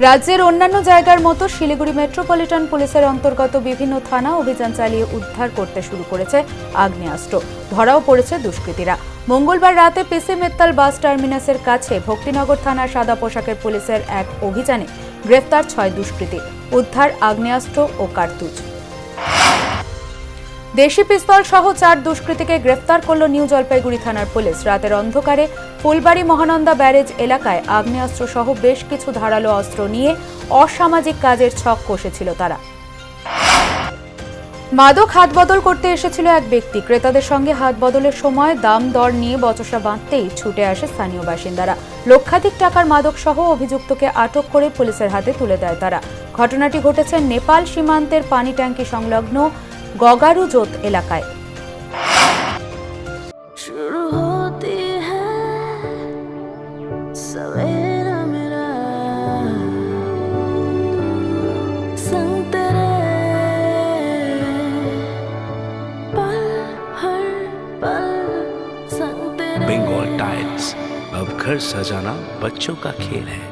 রাজ্যের অন্যান্য জায়গার মতো শিলিগুড়ি মেট্রোপলিটন পুলিশের অন্তর্গত বিভিন্ন থানা অভিযান চালিয়ে উদ্ধার করতে শুরু করেছে আগ্নেয়াস্ত্র। ধরাও পড়েছে দুষ্কৃতীরা। মঙ্গলবার রাতে পিসি মিত্তাল বাস টার্মিনাসের কাছে ভক্তিনগর থানার সাদা পোশাকের পুলিশের এক অভিযানে গ্রেফতার 6 দুষ্কৃতী। উদ্ধার আগ্নেয়াস্ত্র ও কার্তুজ। দেশি পিস্তল সহ 4 দুষ্কৃতীকে গ্রেফতার করল নিউ জলপাইগুড়ি থানার পুলিশ। রাতের অন্ধকারে ফুলবাড়ি মহানন্দা ব্যারেজ এলাকায় আগ্নেয়াস্ত্র সহ বেশ কিছু ধারালো অস্ত্র নিয়ে অসামাজিক কাজের ছক কষেছিল তারা। মাদক হাত বদল করতে এসেছিল এক ব্যক্তি। ক্রেতাদের সঙ্গে হাত বদলের সময় দাম দর নিয়ে বচসা বাঁধতেই ছুটে আসে স্থানীয় বাসিন্দারা। লক্ষাধিক টাকার মাদক সহ অভিযুক্তকে আটক করে পুলিশের হাতে তুলে দেয় তারা। ঘটনাটি ঘটেছে নেপাল সীমান্তের পানি ট্যাঙ্কি সংলগ্ন গগারুজোত এলাকায়। बंगाल टाइल्स, अब घर सजाना बच्चों का खेल है।